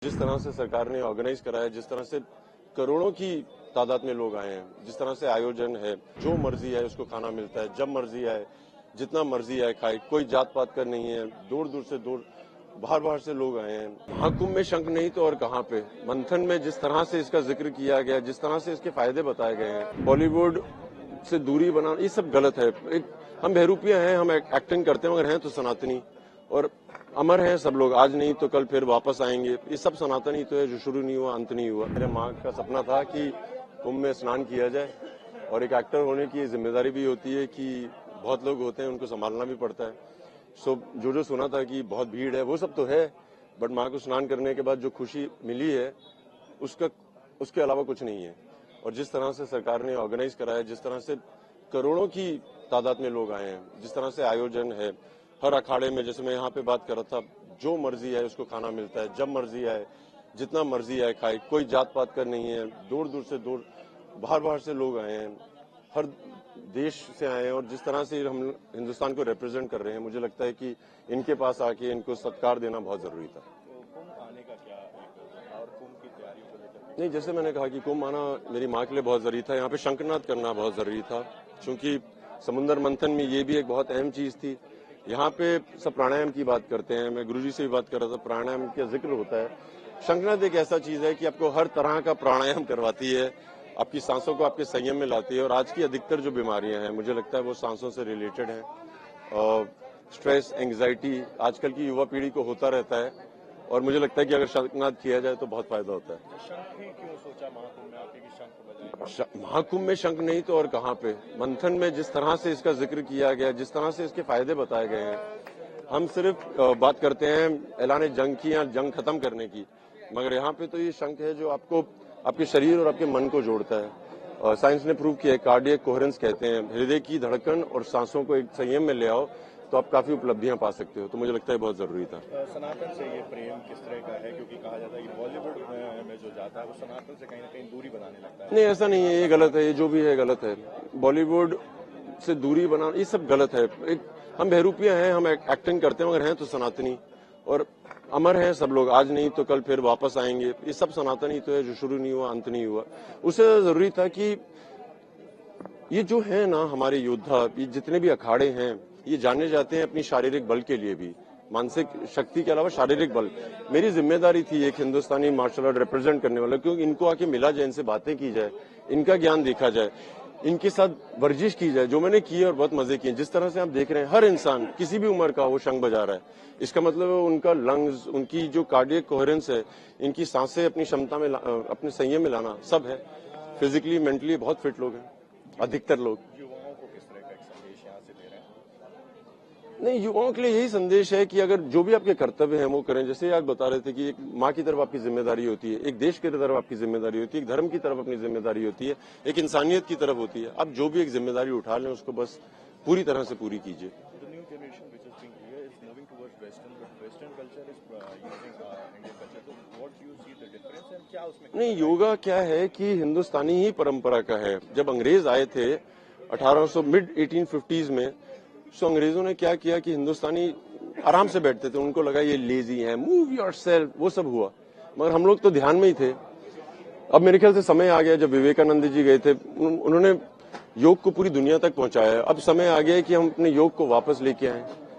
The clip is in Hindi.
जिस तरह से सरकार ने ऑर्गेनाइज करा है, जिस तरह से करोड़ों की तादाद में लोग आए हैं, जिस तरह से आयोजन है, जो मर्जी है उसको खाना मिलता है, जब मर्जी आए, जितना मर्जी आए खाए, कोई जात पात का नहीं है, दूर दूर से दूर बाहर बाहर से लोग आए हैं। महाकुंभ में शंख नहीं तो और कहाँ पे। मंथन में जिस तरह से इसका जिक्र किया गया, जिस तरह से इसके फायदे बताए गए हैं, बॉलीवुड से दूरी बनाना, ये सब गलत है। हम बहरूपिया हैं, हम एक्टिंग करते हैं, मगर हैं तो सनातनी और अमर हैं सब लोग। आज नहीं तो कल फिर वापस आएंगे। ये सब सनातनी तो है, जो शुरू नहीं हुआ अंत नहीं हुआ। मेरे माँ का सपना था कि कुंभ में स्नान किया जाए, और एक एक्टर होने की जिम्मेदारी भी होती है कि बहुत लोग होते हैं, उनको संभालना भी पड़ता है। सो जो सुना था कि बहुत भीड़ है, वो सब तो है, बट माँ को स्नान करने के बाद जो खुशी मिली है उसके अलावा कुछ नहीं है। और जिस तरह से सरकार ने ऑर्गेनाइज करा है, जिस तरह से करोड़ों की तादाद में लोग आए हैं, जिस तरह से आयोजन है, हर अखाड़े में, जैसे मैं यहाँ पे बात कर रहा था, जो मर्जी है उसको खाना मिलता है, जब मर्जी आए, जितना मर्जी आए खाए, कोई जात पात का नहीं है, दूर दूर से दूर बाहर बाहर से लोग आए हैं, हर देश से आए हैं। और जिस तरह से हम हिंदुस्तान को रिप्रेजेंट कर रहे हैं, मुझे लगता है कि इनके पास आके इनको सत्कार देना बहुत जरूरी था। कुंभ आने का क्या और कुंभ की तैयारियों को लेकर? नहीं, जैसे मैंने कहा कि कुंभ आना मेरी माँ के लिए बहुत जरूरी था। यहाँ पे शंखनाद करना बहुत जरूरी था, क्योंकि समुद्र मंथन में ये भी एक बहुत अहम चीज थी। यहाँ पे सब प्राणायाम की बात करते हैं, मैं गुरुजी से भी बात कर रहा था, प्राणायाम का जिक्र होता है। शंखनाद एक ऐसा चीज है कि आपको हर तरह का प्राणायाम करवाती है, आपकी सांसों को आपके संयम में लाती है। और आज की अधिकतर जो बीमारियां हैं, मुझे लगता है वो सांसों से रिलेटेड है। और स्ट्रेस, एंग्जाइटी आजकल की युवा पीढ़ी को होता रहता है, और मुझे लगता है कि अगर शंखनाद किया जाए तो बहुत फायदा होता है। शंख ही क्यों सोचा महाकुंभ में आपके कि शंख बजाएं? महाकुंभ में शंख नहीं तो और कहाँ पे। मंथन में जिस तरह से इसका जिक्र किया गया, जिस तरह से इसके फायदे बताए गए हैं, हम सिर्फ बात करते हैं ऐलान जंग की या जंग खत्म करने की, मगर यहाँ पे तो ये शंख है जो आपको आपके शरीर और आपके मन को जोड़ता है। साइंस ने प्रूव किया है, कार्डियक कोहेरेंस कहते हैं, हृदय की धड़कन और सांसों को एक संयम में ले आओ तो आप काफी उपलब्धियां पा सकते हो। तो मुझे लगता है बहुत जरूरी था। सनातन से ये प्रेम किस तरह का है, क्योंकि कहा जाता है कि बॉलीवुड में जो जाता है वो सनातन से कहीं ना कहीं दूरी बनाने लगता है। नहीं, ऐसा नहीं है, ये गलत है, ये जो भी है गलत है। बॉलीवुड से दूरी बनाना, ये सब गलत है। हम बहरूपिया हैं, हम एक्टिंग करते हैं, मगर हैं तो सनातनी और अमर हैं सब लोग। आज नहीं तो कल फिर वापस आएंगे। ये सब सनातनी तो है, जो शुरू नहीं हुआ अंत नहीं हुआ। उससे जरूरी था कि ये जो है ना हमारे योद्धा, ये जितने भी अखाड़े हैं, ये जाने जाते हैं अपनी शारीरिक बल के लिए भी, मानसिक शक्ति के अलावा शारीरिक बल। मेरी जिम्मेदारी थी एक हिंदुस्तानी मार्शल आर्ट रिप्रेजेंट करने वाला, क्योंकि इनको आके मिला जाए, इनसे बातें की जाए, इनका ज्ञान देखा जाए, इनके साथ वर्जिश की जाए, जो मैंने की और बहुत मजे किए। जिस तरह से आप देख रहे हैं, हर इंसान किसी भी उम्र का वो शंख बजा रहा है। इसका मतलब है उनका लंग्स, उनकी जो कार्डियक कोहेरेंस है, इनकी सांसें अपनी क्षमता में अपने संयम में लाना, सब है। फिजिकली मेंटली बहुत फिट लोग हैं, अधिकतर लोग। युवाओं को किस तरह का एक संदेश यहाँ से दे रहे हैं? नहीं, युवाओं के लिए यही संदेश है कि अगर जो भी आपके कर्तव्य हैं वो करें। जैसे आज बता रहे थे कि एक माँ की तरफ आपकी जिम्मेदारी होती है, एक देश की तरफ आपकी जिम्मेदारी होती है, एक धर्म की तरफ अपनी जिम्मेदारी होती है, एक इंसानियत की तरफ होती है। आप जो भी एक जिम्मेदारी उठा लें, उसको बस पूरी तरह से पूरी कीजिए। नहीं, योगा क्या है कि हिंदुस्तानी ही परंपरा का है। जब अंग्रेज आए थे 1800 मिड 1850s में, तो अंग्रेजों ने क्या किया कि हिंदुस्तानी आराम से बैठते थे, उनको लगा ये लेजी है, मूव योरसेल्फ, वो सब हुआ। मगर हम लोग तो ध्यान में ही थे। अब मेरे ख्याल से समय आ गया, जब विवेकानंद जी गए थे, उन्होंने योग को पूरी दुनिया तक पहुंचाया है। अब समय आ गया है कि हम अपने योग को वापस लेके आए।